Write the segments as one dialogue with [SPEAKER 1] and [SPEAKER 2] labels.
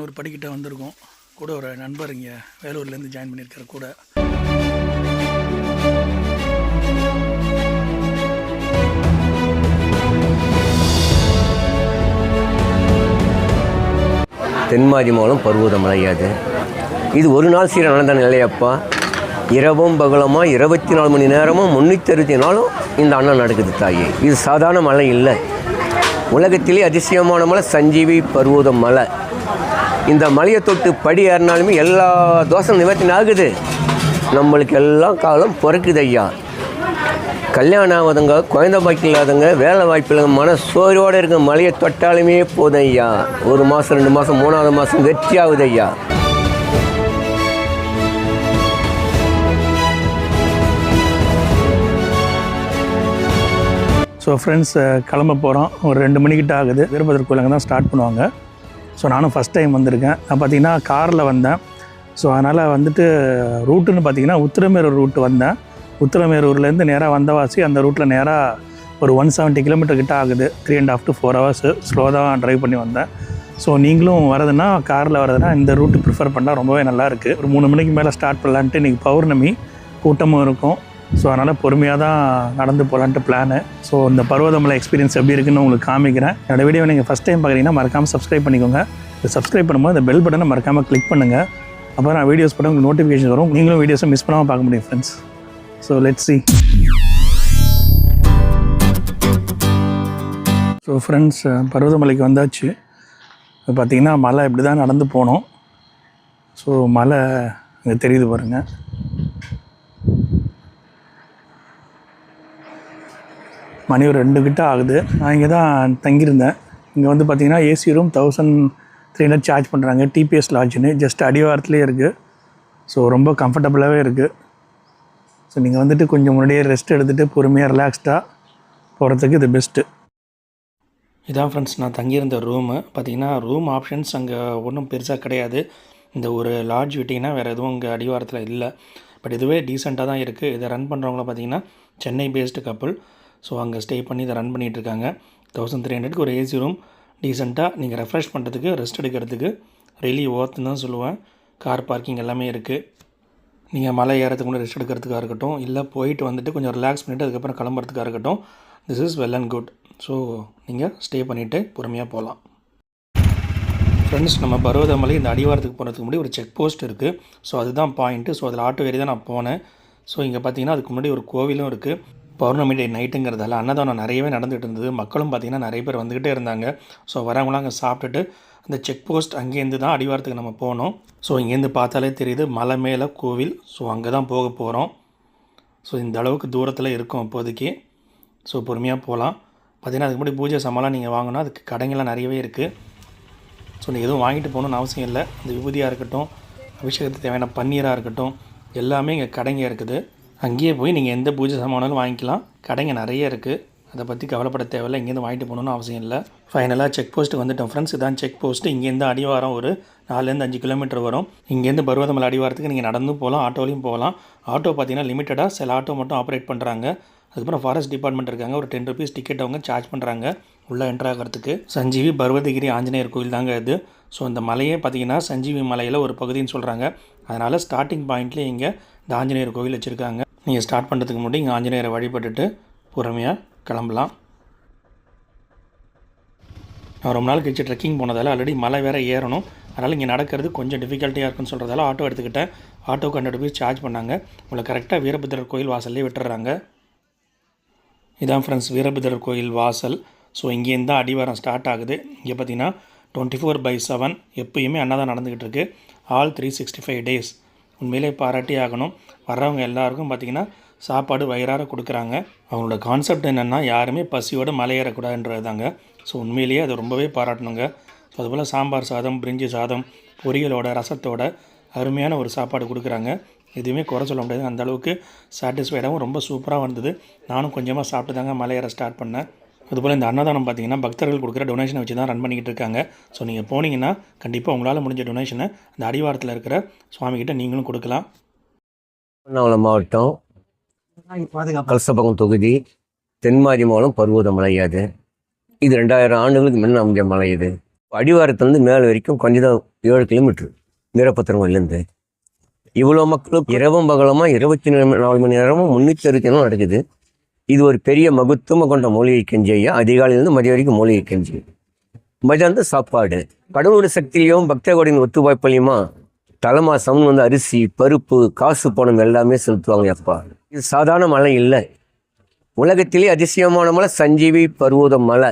[SPEAKER 1] 400 படிக்கிட்ட வந்திருக்கோம். கூட ஒரு நண்பர் இங்கே வேலூர்லேருந்து ஜாயின் பண்ணியிருக்காரு கூட.
[SPEAKER 2] தென்மாதி மூலம் பருவதமலை அது. இது ஒரு நாள் சீர நடந்த நிலையப்பா. இரவும் பகலமாக 24 மணி நேரமும் 364 நாளும் இந்த அண்ணன் நடக்குது தாயே. இது சாதாரண மலை இல்லை. உலகத்திலே அதிசயமான மலை சஞ்சீவி பருவத மலை. இந்த மலையை தொட்டு படி ஏறினாலுமே எல்லா தோஷம் நிவர்த்தி ஆகுது. நம்மளுக்கு எல்லாம் காலம் பிறக்குது ஐயா. கல்யாணம் ஆகாதங்க, குழந்தை பாக்கி இல்லாதவங்க, வேலை வாய்ப்பு இல்லாத மன சோர்வோடு இருக்க மலையை தொட்டாலுமே போதும் ஐயா. 1 மாதம் 2 மாதம் 3வது மாதம் வெற்றி ஆகுது ஐயா.
[SPEAKER 1] ஸோ ஃப்ரெண்ட்ஸ், கிளம்ப போகிறோம். ஒரு 2 மணிக்கிட்ட ஆகுது. வீரபத்ரர் கோயில் அங்கே தான் ஸ்டார்ட் பண்ணுவாங்க. ஸோ நானும் ஃபஸ்ட் டைம் வந்திருக்கேன். நான் பார்த்தீங்கன்னா காரில் வந்தேன். ஸோ அதனால் வந்துட்டு ரூட்டுன்னு பார்த்தீங்கன்னா உத்திரமேரூர் ரூட்டு வந்தேன். உத்திரமேரூர்லேருந்து நேராக வந்தவாசி அந்த ரூட்டில் நேராக ஒரு 170 கிலோமீட்டர் கிட்ட ஆகுது. 3.5 to 4 hours ஸ்லோ தான் ட்ரைவ் பண்ணி வந்தேன். ஸோ நீங்களும் வரதுன்னா, காரில் வரதுன்னா இந்த ரூட்டு ப்ரிஃபர் பண்ணால் ரொம்பவே நல்லாயிருக்கு. ஒரு 3 மணிக்கு மேலே ஸ்டார்ட் பண்ணலான்ட்டு. இன்றைக்கி பௌர்ணமி, கூட்டமும் இருக்கும். ஸோ அதனால் பொறுமையாக தான் நடந்து போகலான்ட்டு பிளானு. ஸோ இந்த பருவதமலை எக்ஸ்பீரியன்ஸ் எப்படி இருக்குன்னு உங்களுக்கு காமிக்கிறேன். என்னோடய வீடியோ நீங்கள் ஃபஸ்ட் டைம் பார்க்குறீங்கன்னா மறக்காமல் சப்ஸ்கிரைப் பண்ணிக்கோங்க. சப்ஸ்கிரைப் பண்ணும்போது இந்த பெல் பட்டனை மறக்காமல் கிளிக் பண்ணுங்கள். அப்போ நான் வீடியோஸ் போட உங்களுக்கு நோட்டிஃபிகேஷன் வரும். நீங்களும் வீடியோஸை மிஸ் பண்ணாமல் பார்க்க முடியும் friends. So let's see. So friends, பருவதமலைக்கு வந்தாச்சு. இப்போ பார்த்திங்கன்னா மலை இப்படி தான் நடந்து போனோம். ஸோ மலை இங்கே தெரியுது பாருங்கள். மணி ஒரு 2 கிட்ட ஆகுது. நான் இங்கே தான் தங்கியிருந்தேன். இங்கே வந்து பார்த்திங்கன்னா ஏசி ரூம் 1300 சார்ஜ் பண்ணுறாங்க. டிபிஎஸ் லாட்ஜுன்னு ஜஸ்ட் அடிவாரத்துலேயே இருக்குது. ஸோ ரொம்ப கம்ஃபர்டபுளாகவே இருக்குது. ஸோ நீங்கள் வந்துட்டு கொஞ்சம் முன்னாடியே ரெஸ்ட் எடுத்துகிட்டு பொறுமையாக ரிலாக்ஸ்டாக போகிறதுக்கு இது பெஸ்ட்டு. இதான் ஃப்ரெண்ட்ஸ் நான் தங்கியிருந்த ரூமு. பார்த்திங்கன்னா ரூம் ஆப்ஷன்ஸ் அங்கே ஒன்றும் பெருசாக கிடையாது. இந்த ஒரு லாட்ஜ் விட்டிங்கன்னா வேறு எதுவும் இங்கே அடிவாரத்தில் இல்லை. பட் இதுவே டீசெண்டாக தான் இருக்குது. இதை ரன் பண்ணுறவங்கள பார்த்திங்கன்னா சென்னை பேஸ்டு கப்புள். ஸோ அங்கே ஸ்டே பண்ணி இதை ரன் பண்ணிகிட்ருக்காங்க. 1300க்கு ஒரு ஏசி ரூம் டீசெண்டாக நீங்கள் ரெஃப்ரெஷ் பண்ணுறதுக்கு, ரெஸ்ட் எடுக்கிறதுக்கு ரெலி ஒர்த்துன்னு தான் சொல்லுவேன். கார் பார்க்கிங் எல்லாமே இருக்குது. நீங்கள் மலை ஏறத்துக்கு முன்னாடி ரெஸ்ட் எடுக்கிறதுக்காக இருக்கட்டும், இல்லை போயிட்டு வந்துட்டு கொஞ்சம் ரிலாக்ஸ் பண்ணிவிட்டு அதுக்கப்புறம் கிளம்புறதுக்காக இருக்கட்டும், this is well and good. So நீங்கள் ஸ்டே பண்ணிவிட்டு பொறுமையாக போகலாம். ஃப்ரெண்ட்ஸ், நம்ம பருவதமலை இந்த அடிவாரத்துக்கு போகிறதுக்கு முன்னாடி ஒரு செக் போஸ்ட் இருக்குது. ஸோ அதுதான் பாயிண்ட்டு. ஸோ அதில் ஆட்டோ ஏறி தான் நான் போனேன். ஸோ இங்கே பார்த்தீங்கன்னா அதுக்கு முன்னாடி ஒரு கோவிலும் இருக்குது. பௌர்ணமி டே நைட்டுங்கிறதால அன்னதானம் நிறையவே நடந்துகிட்டு இருந்தது. மக்களும் பார்த்திங்கன்னா நிறைய பேர் வந்துக்கிட்டே இருந்தாங்க. ஸோ வரவங்களாம் அங்கே சாப்பிட்டுட்டு அந்த செக் போஸ்ட் அங்கேருந்து தான் அடிவாரத்துக்கு நம்ம போனோம். ஸோ இங்கேருந்து பார்த்தாலே தெரியுது மலை மேலே கோவில். ஸோ அங்கே தான் போக போகிறோம். ஸோ இந்த அளவுக்கு தூரத்தில் இருக்கும் இப்போதைக்கு. ஸோ பொறுமையாக போகலாம். பார்த்திங்கன்னா அதுக்கு முன்னாடி பூஜை சாமான்லாம் நீங்கள் வாங்கினா அதுக்கு கடைங்கள்லாம் நிறையவே இருக்குது. ஸோ நீங்கள் எதுவும் வாங்கிட்டு போகணுன்னு அவசியம் இல்லை. இந்த விபூதியாக இருக்கட்டும், அபிஷேகத்துக்கு தேவையான பன்னீராக இருக்கட்டும், எல்லாமே இங்கே கடைங்க இருக்குது. அங்கேயே போய் நீங்கள் எந்த பூஜை சாமானாலும் வாங்கிக்கலாம். கடைங்க நிறைய இருக்குது. அதை பற்றி கவலைப்பட தேவையில்லை. இங்கேருந்து வாங்கிட்டு போகணுன்னு அவசியம் இல்லை. ஃபைனலாக செக் போஸ்ட்டுக்கு வந்துட்டோம் ஃப்ரெண்ட்ஸ். இதான் செக் போஸ்ட்டு. இங்கேருந்து அடிவாரம் ஒரு 4-5 கிலோமீட்டர் வரும். இங்கேருந்து பருவதமலை அடிவாரத்துக்கு நீங்கள் நடந்தும் போகலாம், ஆட்டோலையும் போகலாம். ஆட்டோ பார்த்தீங்கன்னா லிமிட்டடாக சில ஆட்டோ மட்டும் ஆப்ரேட் பண்ணுறாங்க. அதுக்கப்புறம் ஃபாரஸ்ட் டிபார்ட்மெண்ட் இருக்காங்க. ஒரு 10 rupees டிக்கெட் அவங்க சார்ஜ் பண்ணுறாங்க உள்ளே என்ட்ரு ஆகிறதுக்கு. சஞ்சீவி பர்வதகிரி ஆஞ்சநேயர் கோயில் தாங்க இது. ஸோ இந்த மலையே பார்த்திங்கன்னா சஞ்சீவி மலையில் ஒரு பகுதின்னு சொல்கிறாங்க. அதனால் ஸ்டார்டிங் பாயிண்ட்லேயே இங்கே இந்த ஆஞ்சநேயர் கோவில் வச்சுருக்காங்க. நீங்கள் ஸ்டார்ட் பண்ணுறதுக்கு முன்னாடி இங்கே ஆஞ்சநேயரை வழிபட்டுட்டு பொறுமையாக கிளம்பலாம். நான் ரொம்ப நாள் கழிச்சு ட்ரெக்கிங் போனதால் ஆல்ரெடி மலை வேறு ஏறணும். அதனால் இங்கே நடக்கிறது கொஞ்சம் டிஃபிகல்ட்டியாக இருக்குன்னு சொல்கிறதால ஆட்டோ எடுத்துக்கிட்டேன். ஆட்டோக்கு 100 rupees சார்ஜ் பண்ணாங்க. உங்களை கரெக்டாக வீரபத்ரர் கோயில் வாசல்லே விட்டுறாங்க. இதான் ஃப்ரெண்ட்ஸ் வீரபத்ரர் கோயில் வாசல். ஸோ இங்கேருந்து தான் அடிவாரம் ஸ்டார்ட் ஆகுது. இங்கே பார்த்தீங்கன்னா 24/7 எப்பயுமே அன்னதானம் நடந்துக்கிட்டு இருக்குது. All 365 days. உண்மையிலே பாராட்டி ஆகணும். வர்றவங்க எல்லாருக்கும் பார்த்திங்கன்னா சாப்பாடு வயிறார கொடுக்குறாங்க. அவங்களோட கான்செப்ட் என்னென்னா யாருமே பசியோடு மலை ஏறக்கூடாதுன்றது தாங்க. ஸோ உண்மையிலேயே அது ரொம்பவே பாராட்டணுங்க. ஸோ அதுபோல் சாம்பார் சாதம், பிரிஞ்சி சாதம், பொரியலோட, ரசத்தோட அருமையான ஒரு சாப்பாடு கொடுக்குறாங்க. எதுவுமே குறை சொல்ல முடியாது. அந்தளவுக்கு சாட்டிஸ்ஃபைடாகவும் ரொம்ப சூப்பராக வந்தது. நானும் கொஞ்சமாக சாப்பிட்டு தாங்க மலை ஏற ஸ்டார்ட் பண்ணேன். அதுபோல் இந்த அன்னதானம் பார்த்திங்கன்னா பக்தர்கள் கொடுக்குற டொனேஷனை வச்சு தான் ரன் பண்ணிக்கிட்டு இருக்காங்க. ஸோ நீங்கள் போனீங்கன்னா கண்டிப்பாக உங்களால் முடிஞ்ச டொனேஷனை அந்த அடிவாரத்தில் இருக்கிற சுவாமிகிட்ட நீங்களும் கொடுக்கலாம்.
[SPEAKER 2] திருவண்ணாமலை மாவட்டம் கலசபகம் தொகுதி தென்மாதி மூலம் பருவதமலை அது. இது 2000 ஆண்டுகளுக்கு முன்ன அமைஞ்ச மலை. இது அடிவாரத்துலேருந்து மேலே வரைக்கும் கொஞ்சம் தான் 7 கிலோமீட்டர் வீரபத்திரம் கோயிலேருந்து. இவ்வளோ மக்களும் இரவும் பகலமாக 24 மணி நேரமும் 360 நாளும் நடக்குது. இது ஒரு பெரிய மகத்துவம் கொண்ட மூலிகை கஞ்சி ஐயா. அதிகாலையிலேருந்து மதிய வரைக்கும் மூலிகை கஞ்சி. மதியானது சாப்பாடு. கடவுளோட சக்தியும் பக்தர்களின் ஒத்துழைப்புலையுமா தலைமாசம்னு வந்து அரிசி, பருப்பு, காசு, பணம் எல்லாமே செலுத்துவாங்க அப்பா. இது சாதாரண மலை இல்லை. உலகத்திலே அதிசயமான மலை சஞ்சீவி பர்வத மலை.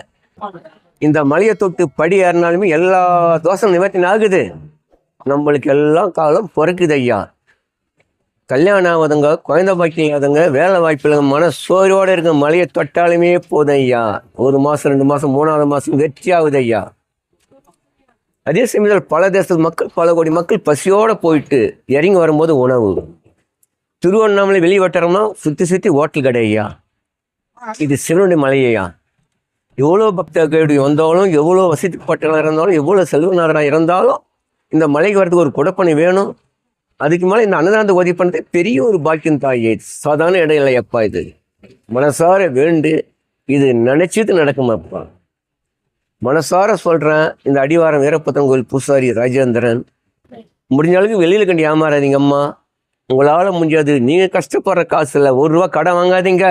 [SPEAKER 2] இந்த மலையை தொட்டு படி ஏறினாலுமே எல்லா தோஷம் நிவர்த்தி ஆகுது. நம்மளுக்கு எல்லாம் காலம் பிறக்குது ஐயா. கல்யாணம் ஆகாதவங்க, குழந்தை பாக்கியம் இல்லாதவங்க, வேலை வாய்ப்பு இல்லாத மன சோர்வோடு இருக்க மலையை தொட்டாலுமே போதும் ஐயா. 1 மாதம் 2 மாதம் 3வது மாதம் வெற்றி ஆகுது ஐயா. அதே சமயத்தில் பல தேசத்து மக்கள், பல கோடி மக்கள் பசியோடு போயிட்டு இறங்கி வரும்போது உணவு. திருவண்ணாமலை வெளி வட்டாரம்னா சுற்றி ஹோட்டல் கடை ஐயா. இது சிவனுடைய மலையா. எவ்வளோ பக்தர்கள் வந்தாலும், எவ்வளோ வசதிப்பட்டவராக இருந்தாலும், எவ்வளோ செல்வநாதராக இருந்தாலும் இந்த மலைக்கு வரதுக்கு ஒரு குடப்பணி வேணும். அதுக்கு மேலே இந்த அன்னதானத்தை உதவி பண்ணது பெரிய ஒரு பாக்கியம் தாயே. சாதாரண இடம் இல்லை அப்பா. இது மனசார வேண்டு, இது நினைச்சிட்டு நடக்குமாப்பா. மனசார சொல்கிறேன். இந்த அடிவாரம் வீரபத்திரம் கோயில் பூசாரி ராஜேந்திரன், முடிஞ்ச அளவுக்கு வெளியில் கண்டு ஏமாறாதீங்க அம்மா. உங்களால் முடியாது. நீங்கள் கஷ்டப்படுற காசு இல்லை. 1 ரூபா கடன் வாங்காதீங்க.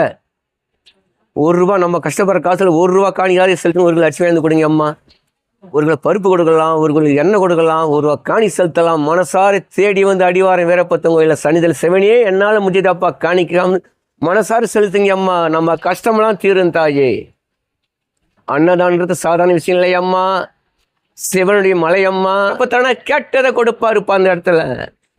[SPEAKER 2] 1 ரூபா நம்ம கஷ்டப்படுற காசில் 1 ரூபா காணி யாரும் செலுத்தணும். 1 கிலோ அரிசி வாங்கி கொடுங்க அம்மா. 1 கிலோ பருப்பு கொடுக்கலாம், 1 கிலோ எண்ணெய் கொடுக்கலாம், 1 ரூபா காணி செலுத்தலாம். மனசார தேடி வந்து அடிவாரம் வீரபத்திரம் கோயிலில் சன்னிதில் சிவனையே என்னால் முடிஞ்சதாப்பா காணிக்காம மனசார செலுத்துங்க அம்மா. நம்ம கஷ்டமெல்லாம் தீரும் தாயே. அன்னதான்றது சாதாரண விஷயம் இல்லை அம்மா. சிவனுடைய மலையம்மா. அப்போ தானே கேட்டதை கொடுப்பாருப்பா அந்த இடத்துல.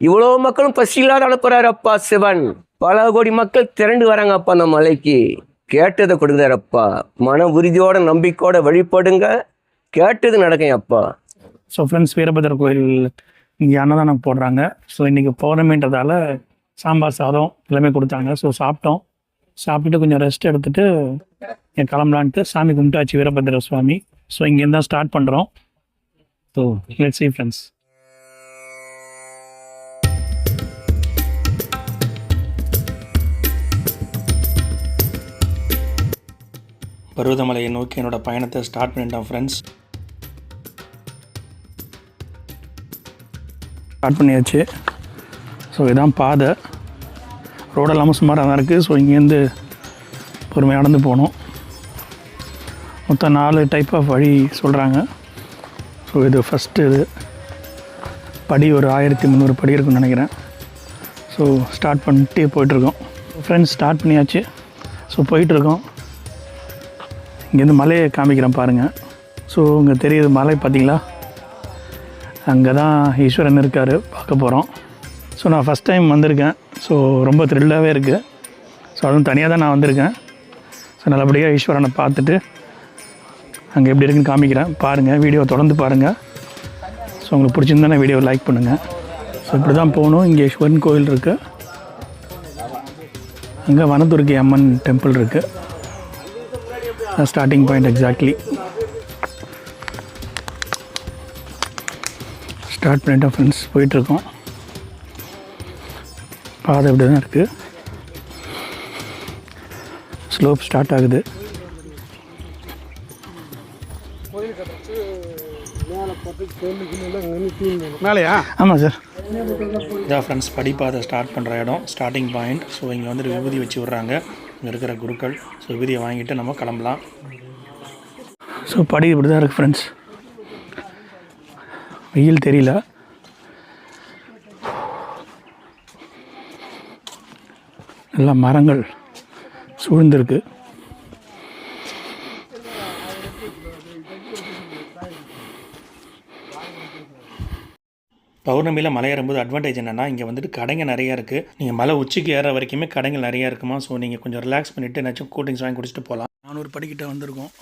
[SPEAKER 2] இவ்வளோ மக்களும் பசி இல்லாத அனுப்புறாரு அப்பா சிவன். பல கோடி மக்கள் திரண்டு வராங்க அப்பா அந்த மலைக்கு. கேட்டதை கொடுக்குறாரப்பா. மன உறுதியோட நம்பிக்கையோட வழிபடுங்க. கேட்டது நடக்கும் அப்பா.
[SPEAKER 1] ஸோ ஃப்ரெண்ட்ஸ், வீரபத்திர கோயில் இங்கே அன்னதானம் போடுறாங்க. ஸோ இன்றைக்கி பௌர்ணமின்றதால சாம்பார் சாதம் எல்லாமே கொடுத்தாங்க. ஸோ சாப்பிட்டுட்டு கொஞ்சம் ரெஸ்ட் எடுத்துகிட்டு என் கிளம்பலான்ட்டு சாமி கும்பிட்டாச்சு வீரபத்திர சுவாமி. ஸோ இங்கேருந்து தான் ஸ்டார்ட் பண்ணுறோம். So let's see friends. பருவதமலையை நோக்கி என்னோடய பயணத்தை ஸ்டார்ட் பண்ணிட்டோம் ஃப்ரெண்ட்ஸ். ஸ்டார்ட் பண்ணியாச்சு. ஸோ இதுதான் பாதை. ரோடெல்லாமல் சுமாராக தான் இருக்குது. ஸோ இங்கேருந்து பொறுமையாக நடந்து போகணும். மொத்தம் 4 டைப் ஆஃப் வழி சொல்கிறாங்க. ஸோ இது ஃபஸ்ட்டு இது படி ஒரு 1300 படி இருக்குன்னு நினைக்கிறேன். ஸோ ஸ்டார்ட் பண்ணிட்டு போயிட்டுருக்கோம் ஃப்ரெண்ட்ஸ். ஸ்டார்ட் பண்ணியாச்சு. ஸோ போயிட்டுருக்கோம். இங்கேருந்து மலையை காமிக்கிறேன் பாருங்கள். ஸோ இங்கே தெரியுது மலை பார்த்தீங்களா? அங்கே தான் ஈஸ்வரன் இருக்கார், பார்க்க போகிறோம். ஸோ நான் ஃபஸ்ட் டைம் வந்திருக்கேன். ஸோ ரொம்ப த்ரில்லாகவே இருக்குது. ஸோ அதுவும் தனியாக தான் நான் வந்திருக்கேன். ஸோ நல்லபடியாக ஈஸ்வரனை பார்த்துட்டு அங்கே எப்படி இருக்குன்னு காமிக்கிறேன் பாருங்கள். வீடியோ தொடர்ந்து பாருங்கள். ஸோ உங்களுக்கு பிடிச்சிருந்தா வீடியோவை லைக் பண்ணுங்கள். ஸோ இப்படி தான் போகணும். இங்கே ஈஸ்வரன் கோயில் இருக்குது. அங்கே வனதுர்க்கை அம்மன் டெம்பிள் இருக்குது. Starting point exactly. ஸ்டார்ட் பண்ணிட்டோம் ஃப்ரெண்ட்ஸ். போயிட்டுருக்கோம். பாதை இப்படி தான் இருக்குது. ஸ்லோப் ஸ்டார்ட் ஆகுது.
[SPEAKER 3] மேலையா?
[SPEAKER 1] ஆமாம் சார். இதான் ஃப்ரெண்ட்ஸ் படிப்பாதை ஸ்டார்ட் பண்ணுற இடம், ஸ்டார்டிங் பாயிண்ட். ஸோ இங்கே வந்துட்டு விபூதி வச்சு விட்றாங்க இங்கே இருக்கிற குருக்கள். ஸோ விபூதியை வாங்கிட்டு நம்ம கிளம்பலாம். ஸோ படி இப்படி தான் இருக்குது ஃப்ரெண்ட்ஸ். வெயில் தெரியல. எல்லா மரங்கள் சூழ்ந்திருக்கு. பௌர்ணமியில் மலை ஏறும்போது அட்வான்டேஜ் என்னென்னா இங்கே வந்துட்டு கடைங்க நிறையா இருக்குது. நீங்கள் மலை உச்சிக்கு ஏற வரைக்குமே கடைகள் நிறையா இருக்குமா. ஸோ நீங்கள் கொஞ்சம் ரிலாக்ஸ் பண்ணிவிட்டு ஏதாச்சும் கூல் ட்ரிங்க்ஸ் வாங்கி குடிச்சிட்டு போகலாம். 400 படிக்கிட்ட வந்திருக்கோம்.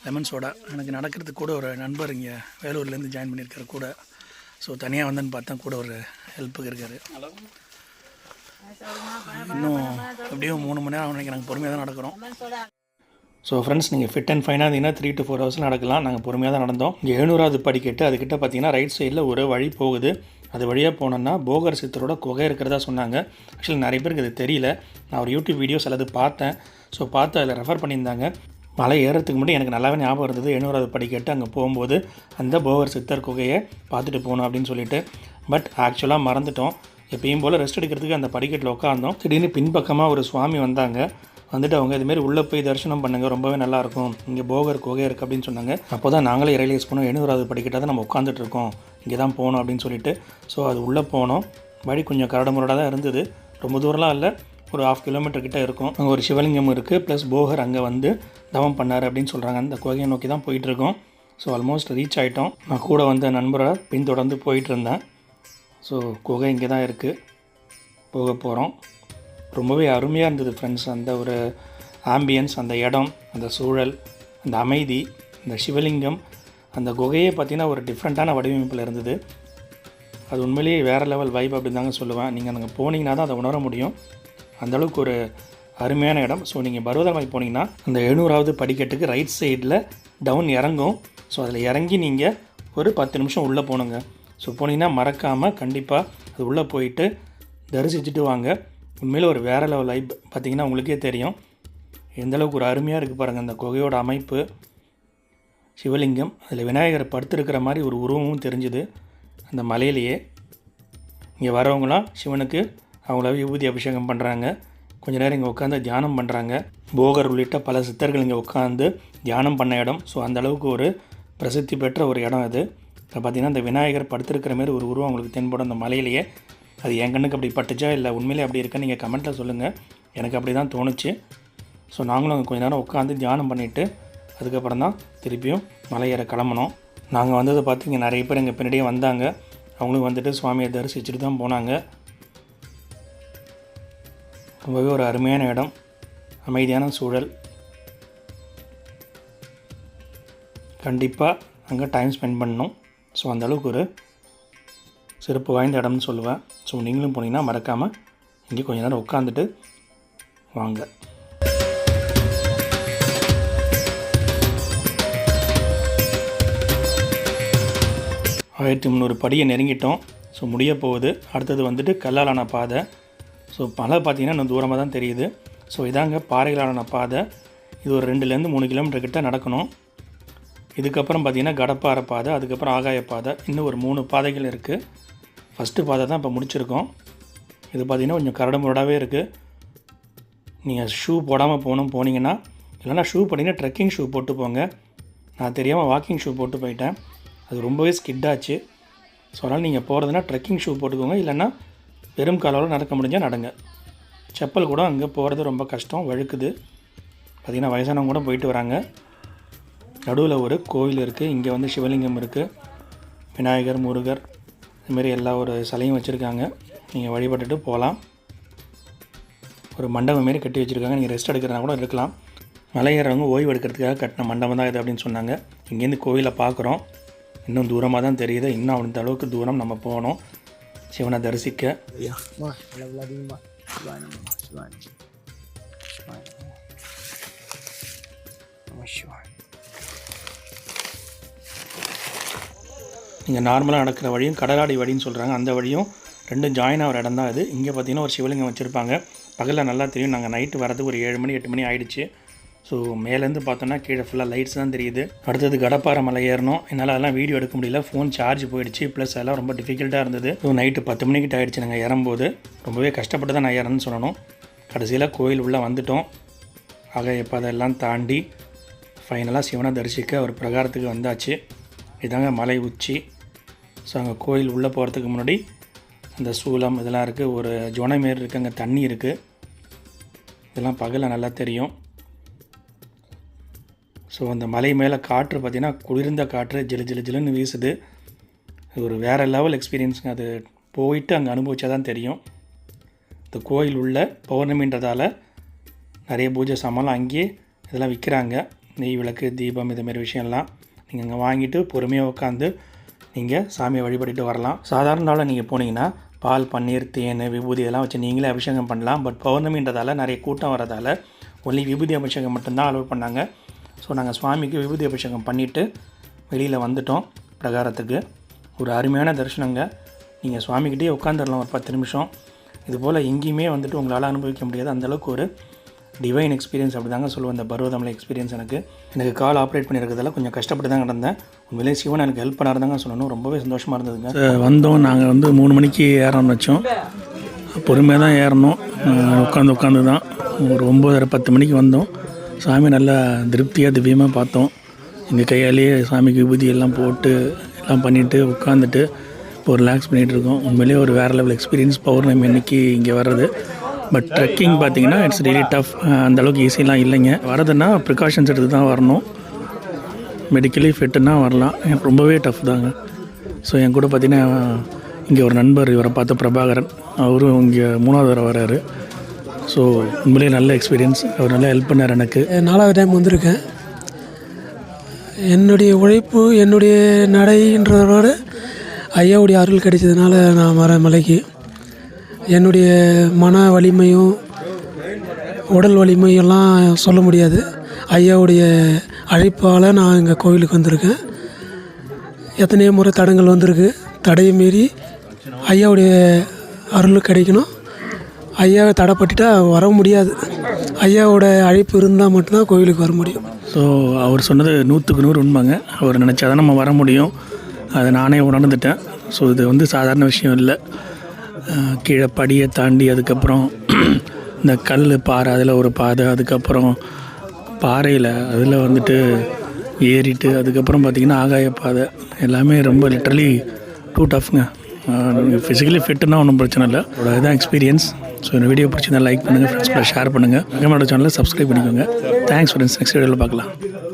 [SPEAKER 1] லெமன் சோடா எனக்கு நடக்கிறதுக்கு கூட ஒரு நண்பர் இங்கே வேலூர்லேருந்து ஜாயின் பண்ணியிருக்காரு கூட. ஸோ தனியாக வந்தேன்னு பார்த்தா கூட ஒரு ஹெல்ப்புக்கு இருக்கார். இன்னும் எப்படியும் 3 மணி நேரம் நினைக்கிறேன். நாங்கள் பொறுமையாக தான் நடக்கிறோம். ஸோ ஃப்ரெண்ட்ஸ், நீங்கள் ஃபிட் அண்ட் ஃபைனாக இருந்தீங்கன்னா 3 to 4 hours நடக்கலாம். நாங்கள் பொறுமையாக தான் நடந்தோம். இங்கே 700வது படிக்கட்டு. அதுக்கிட்ட பார்த்தீங்கன்னா ரைட் சைடில் ஒரு வழி போகுது. அது வழியாக போனோன்னா போகர் சித்தரோட குகை இருக்கிறதா சொன்னாங்க. ஆக்சுவலி நிறைய பேருக்கு அது தெரியல. நான் ஒரு யூடியூப் வீடியோஸ் அல்லது பார்த்தேன். ஸோ பார்த்து அதில் ரெஃபர் பண்ணியிருந்தாங்க. மலை ஏறுறதுக்கு முன்னாடி எனக்கு நல்லாவே ஞாபகம் இருந்தது 700வது படிக்கட்டு. அங்கே போகும்போது அந்த போகர் சித்தர் குகையை பார்த்துட்டு போகணும் அப்படின்னு சொல்லிட்டு. பட் ஆக்சுவலாக மறந்துட்டோம். எப்பயும் போல் ரெஸ்ட் எடுக்கிறதுக்கு அந்த படிக்கட்டில் உட்காந்தோம். திடீர்னு பின்பக்கமாக ஒரு சுவாமி வந்தாங்க. வந்துட்டு அவங்க இதுமாரி உள்ளே போய் தரிசனம் பண்ணுங்கள், ரொம்பவே நல்லாயிருக்கும், இங்கே போகர் குகை இருக்குது அப்படின்னு சொன்னாங்க. அப்போ தான் நாங்களே ரியலைஸ் பண்ணோம் 700வது படிக்கட்டாக தான் நம்ம உட்காந்துட்டு இருக்கோம், இங்கே தான் போகணும் அப்படின்னு சொல்லிட்டு. ஸோ அது உள்ளே போனோம். வழி கொஞ்சம் கரடுமுரடாக தான் இருந்தது, ரொம்ப தூரம்லாம் இல்லை, ஒரு 1/2 கிலோமீட்டர் கிட்டே இருக்கும். அங்கே ஒரு சிவலிங்கம் இருக்குது, ப்ளஸ் போகர் அங்கே வந்து தவம் பண்ணார் அப்படின்னு சொல்கிறாங்க. அந்த குகையை நோக்கி தான் போயிட்டுருக்கோம். ஸோ ஆல்மோஸ்ட் ரீச் ஆகிட்டோம். நான் கூட வந்த நண்பரை பின்தொடர்ந்து போயிட்டு இருந்தேன். ஸோ குகை இங்கே தான் இருக்குது, போக போகிறோம். ரொம்பவே அருமையாக இருந்தது ஃப்ரெண்ட்ஸ். அந்த ஒரு ஆம்பியன்ஸ், அந்த இடம், அந்த சூழல், அந்த அமைதி, அந்த சிவலிங்கம், அந்த குகையே பார்த்திங்கன்னா ஒரு டிஃப்ரெண்ட்டான வடிவமைப்பில் இருந்தது. அது உண்மையிலேயே வேறு லெவல் வைப் அப்படின்னு தாங்க சொல்லுவேன். நீங்கள் அங்கே போனீங்கன்னா தான் அதை உணர முடியும். அந்தளவுக்கு ஒரு அருமையான இடம். ஸோ நீங்கள் பர்வதமலை போனீங்கன்னா அந்த 700வது படிக்கட்டுக்கு ரைட் சைடில் டவுன் இறங்கும். ஸோ அதில் இறங்கி நீங்கள் ஒரு 10 நிமிஷம் உள்ளே போகணுங்க. ஸோ போனீங்கன்னா மறக்காமல் கண்டிப்பாக அது உள்ளே போயிட்டு தரிசிச்சுட்டு வாங்க. உண்மையில் ஒரு வேறு லெவல் வைப் பார்த்திங்கன்னா உங்களுக்கே தெரியும் எந்தளவுக்கு ஒரு அருமையாக இருக்குது பாருங்கள். அந்த குகையோட அமைப்பு, சிவலிங்கம், அதில் விநாயகரை படுத்திருக்கிற மாதிரி ஒரு உருவமும் தெரிஞ்சுது அந்த மலையிலேயே. இங்கே வரவங்களாம் சிவனுக்கு அவங்கள விபூதி அபிஷேகம் பண்ணுறாங்க. கொஞ்ச நேரம் இங்கே உட்காந்து தியானம் பண்ணுறாங்க. போகர் உள்ளிட்ட பல சித்தர்கள் இங்கே உட்காந்து தியானம் பண்ண இடம். ஸோ அந்தளவுக்கு ஒரு பிரசித்தி பெற்ற ஒரு இடம் அது. இப்போ பார்த்திங்கன்னா இந்த விநாயகர் படுத்திருக்கிற மாதிரி ஒரு உருவம் உங்களுக்கு தென்படும் அந்த மலையிலேயே. அது என் கண்ணுக்கு அப்படி பட்டுச்சா இல்லை உண்மையிலே அப்படி இருக்குன்னு நீங்கள் கமெண்ட்டில் சொல்லுங்கள். எனக்கு அப்படி தான் தோணுச்சு. ஸோ நாங்களும் அங்கே கொஞ்சம் நேரம் உட்காந்து தியானம் பண்ணிவிட்டு அதுக்கப்புறம் தான் திருப்பியும் மலை ஏற கிளம்புனோம். நாங்கள் வந்ததை பார்த்து இங்கே நிறைய பேர் எங்கள் பின்னாடியே வந்தாங்க. அவங்களும் வந்துட்டு சுவாமியை தரிசிச்சுட்டு தான் போனாங்க. ரொம்பவே ஒரு அருமையான இடம், அமைதியான சூழல். கண்டிப்பாக அங்கே டைம் ஸ்பெண்ட் பண்ணணும். ஸோ அந்தளவுக்கு ஒரு சிறப்பு வாய்ந்த இடம்னு சொல்லுவேன். ஸோ நீங்களும் போனீங்கன்னா மறக்காமல் இங்கே கொஞ்சம் நேரம் உட்காந்துட்டு வாங்க. 1300 படியை நெருங்கிட்டோம். ஸோ முடிய போகுது. அடுத்தது வந்துட்டு கல்லாலான பாதை. ஸோ மலை பார்த்திங்கன்னா இன்னும் தூரமாக தான் தெரியுது. ஸோ இதாங்க பாறைகளான பாதை. இது ஒரு 2லேருந்து 3 கிலோமீட்டர் கிட்ட நடக்கணும். இதுக்கப்புறம் பார்த்திங்கன்னா கடப்பாறை பாதை, அதுக்கப்புறம் ஆகாய பாதை, இன்னும் ஒரு 3 பாதைகள் இருக்குது. ஃபஸ்ட்டு பாதை தான் இப்போ முடிச்சிருக்கோம். இது பார்த்திங்கன்னா கொஞ்சம் கரடுமுரடாகவே இருக்குது. நீங்கள் ஷூ போடாமல் போனீங்கன்னா, இல்லைனா ஷூ போட்டிங்கன்னா ட்ரெக்கிங் ஷூ போட்டு போங்க. நான் தெரியாமல் வாக்கிங் ஷூ போட்டு போயிட்டேன். அது ரொம்பவே ஸ்கிட்டாச்சு. ஸோ அதனால் நீங்கள் போகிறதுனா ட்ரெக்கிங் ஷூ போட்டுக்கோங்க, இல்லைன்னா வெறும் காலால் நடக்க முடிஞ்சால் நடங்க. செப்பல் கூட அங்கே போகிறது ரொம்ப கஷ்டம், வழுக்குது. பார்த்திங்கன்னா வயசானவங்க கூட போயிட்டு வராங்க. நடுவில் ஒரு கோவில் இருக்குது. இங்கே வந்து சிவலிங்கம் இருக்குது, விநாயகர், முருகர், இதுமாரி எல்லா ஒரு சிலையும் வச்சுருக்காங்க. நீங்கள் வழிபட்டுட்டு போகலாம். ஒரு மண்டபம் மாரி கட்டி வச்சுருக்காங்க. நீங்கள் ரெஸ்ட் எடுக்கிறனா கூட இருக்கலாம். மலையேறவங்க ஓய்வு எடுக்கிறதுக்காக கட்டின மண்டபம் தான் இது அப்படின்னு சொன்னாங்க. இங்கேருந்து கோவிலை பார்க்குறோம். இன்னும் தூரமாக தான் தெரியுது. இன்னும் அந்த அளவுக்கு தூரம் நம்ம போகணும் சிவனை தரிசிக்க. நீங்கள் நார்மலாக நடக்கிற வழியும் கடலாடி வழின்னு சொல்கிறாங்க, அந்த வழியும் ரெண்டும் ஜாயின் ஆகிற இடம் தான் இது. இங்கே பார்த்திங்கன்னா ஒரு சிவலிங்கம் வச்சுருப்பாங்க. பகலில் நல்லா தெரியும். நாங்கள் நைட்டு வரதுக்கு ஒரு 7 மணி 8 மணி ஆகிடுச்சு. ஸோ மேலேருந்து பார்த்தோன்னா கீழே ஃபுல்லாக லைட்ஸ் தான் தெரியுது. அடுத்தது கடப்பாறை மலை ஏறணும். என்னால் அதெல்லாம் வீடியோ எடுக்க முடியல, ஃபோன் சார்ஜ் போயிடுச்சு. ப்ளஸ் அதெல்லாம் ரொம்ப டிஃபிகல்ட்டாக இருந்தது. ஸோ நைட்டு 10 மணிக்கிட்ட ஆகிடுச்சு நாங்கள் ஏறும்போது. ரொம்பவே கஷ்டப்பட்டு தான் நான் ஏறணும்னு சொல்லணும். கடைசியில் கோயில் உள்ளே வந்துவிட்டோம். ஆக இப்போ அதெல்லாம் தாண்டி ஃபைனலாக சிவனை தரிசிக்க ஒரு பிரகாரத்துக்கு வந்தாச்சு. இதாங்க மலை உச்சி. ஸோ அங்கே கோயில் உள்ளே போகிறதுக்கு முன்னாடி அந்த சூலம் இதெல்லாம் இருக்குது. ஒரு ஜோனை மாரி இருக்குது, அங்கே தண்ணி இருக்குது. இதெல்லாம் பகலில் நல்லா தெரியும். ஸோ அந்த மலை மேலே காற்று பார்த்திங்கன்னா குளிர்ந்த காற்று ஜிலு ஜிலு ஜிலுன்னு வீசுது. அது ஒரு வேறு லெவல் எக்ஸ்பீரியன்ஸுங்க. அது போயிட்டு அங்கே அனுபவிச்சா தான் தெரியும். இந்த கோயில் உள்ள பௌர்ணமின்றதால நிறைய பூஜை சாமான்லாம் அங்கேயே இதெல்லாம் விற்கிறாங்க. நெய் விளக்கு, தீபம், இதுமாரி விஷயம்லாம் நீங்கள் அங்கே வாங்கிட்டு பொறுமையாக உட்காந்து நீங்கள் சாமியை வழிபட்டுட்டு வரலாம். சாதாரண நாளில் நீங்கள் போனீங்கன்னா பால், பன்னீர், தேன், விபூதி இதெல்லாம் வச்சு நீங்களே அபிஷேகம் பண்ணலாம். பட் பௌர்ணமின்றதால நிறைய கூட்டம் வரதால் ஒன்லி விபூதி அபிஷேகம் மட்டும்தான் அலோவ் பண்ணாங்க. ஸோ நாங்கள் சுவாமிக்கு விபூதி அபிஷேகம் பண்ணிவிட்டு வெளியில் வந்துட்டோம் பிரகாரத்துக்கு. ஒரு அருமையான தரிசனங்க. நீங்கள் சுவாமிக்கிட்டே உட்காந்துடலாம் ஒரு 10 நிமிஷம். இதுபோல் எங்கேயுமே வந்துட்டு உங்களால் அனுபவிக்க முடியாது. அந்தளவுக்கு ஒரு டிவைன் எக்ஸ்பீரியன்ஸ் அப்படி தாங்க சொல்லுவேன் இந்த பர்வதமலை எக்ஸ்பீரியன்ஸ். எனக்கு கால் ஆப்ரேட் பண்ணியிருக்கிறதால கொஞ்சம் கஷ்டப்பட்டு தான் கிடந்தேன். உண்மையிலே சிவன் எனக்கு ஹெல்ப் பண்ணாருந்தாங்க சொல்லணும். ரொம்பவே சந்தோஷமாக இருந்ததுங்க. வந்தோம், நாங்கள் வந்து 3 மணிக்கு ஏறோம்னு வச்சோம். பொறுமையாக தான் ஏறணும், உட்காந்து தான் ஒரு 9:30-10 மணிக்கு வந்தோம். சாமி நல்லா திருப்தியாக திவ்யமாக பார்த்தோம். எங்கள் கையாலேயே சாமிக்கு விபூதி எல்லாம் போட்டு எல்லாம் பண்ணிவிட்டு உட்காந்துட்டு இப்போ ரிலாக்ஸ் பண்ணிகிட்டு இருக்கோம். உண்மையிலேயே ஒரு வேறு லெவல் எக்ஸ்பீரியன்ஸ் பௌர்ணமி அன்னைக்கு இங்கே வர்றது. பட் ட்ரெக்கிங் பார்த்திங்கன்னா இட்ஸ் ரியலி டஃப். அந்தளவுக்கு ஈஸிலாம் இல்லைங்க. வரதுன்னா ப்ரிகாஷன்ஸ் எடுத்து தான் வரணும். மெடிக்கலி ஃபிட்டுன்னா வரலாம், ரொம்பவே டஃப் தாங்க. ஸோ என் கூட பார்த்திங்கன்னா இங்கே ஒரு நண்பர், இவரை பார்த்த பிரபாகரன், அவரும் இங்கே 3வது தடவை வராரு. ஸோ உண்மையிலேயே நல்ல எக்ஸ்பீரியன்ஸ். அவர் நல்லா ஹெல்ப் பண்ணார் எனக்கு.
[SPEAKER 3] 4வது டைம் வந்திருக்கேன். என்னுடைய உழைப்பு, என்னுடைய நடைன்றதோட ஐயாவுடைய அருள் கிடைச்சதுனால நான் வரேன் மலைக்கு. என்னுடைய மன வலிமையும் உடல் வலிமையெல்லாம் சொல்ல முடியாது. ஐயாவுடைய அழைப்பால் நான் இங்கே கோவிலுக்கு வந்திருக்கேன். எத்தனையோ முறை தடங்கள் வந்திருக்கு. தடையை மீறி ஐயாவுடைய அருள் கிடைக்கணும். ஐயாவை தடைப்பட்டுட்டா வர முடியாது. ஐயாவோட அழைப்பு இருந்தால் மட்டும்தான் கோவிலுக்கு வர முடியும்.
[SPEAKER 1] ஸோ அவர் சொன்னது 100க்கு 100 உண்மைங்க. அவர் நினச்சா தான் நம்ம வர முடியும். அதை நானே உணர்ந்துட்டேன். ஸோ இது வந்து சாதாரண விஷயம் இல்லை. கீழே படியை தாண்டி அதுக்கப்புறம் இந்த கல் பாறை, அதில் ஒரு பாதை, அதுக்கப்புறம் பாறையில் அதில் வந்துட்டு ஏறிட்டு அதுக்கப்புறம் பார்த்திங்கன்னா ஆகாய பாதை, எல்லாமே ரொம்ப லிட்ரலி டூ டஃப்ங்க. ஃபிசிக்கலி ஃபிட்டுன்னா ஒன்றும் பிரச்சனை இல்லை. அதோட இதுதான் எக்ஸ்பீரியன்ஸ். ஸோ இந்த வீடியோ பிடிச்சிருந்தா லைக் பண்ணுங்கள், ஃப்ரெண்ட்ஸ் கூட ஷேர் பண்ணுங்கள், நம்மளோட சேனலை சப்ஸ்கிரைப் பண்ணிக்கோங்க. Thanks friends. நெக்ஸ்ட் வீடியோவில் பார்க்கலாம்.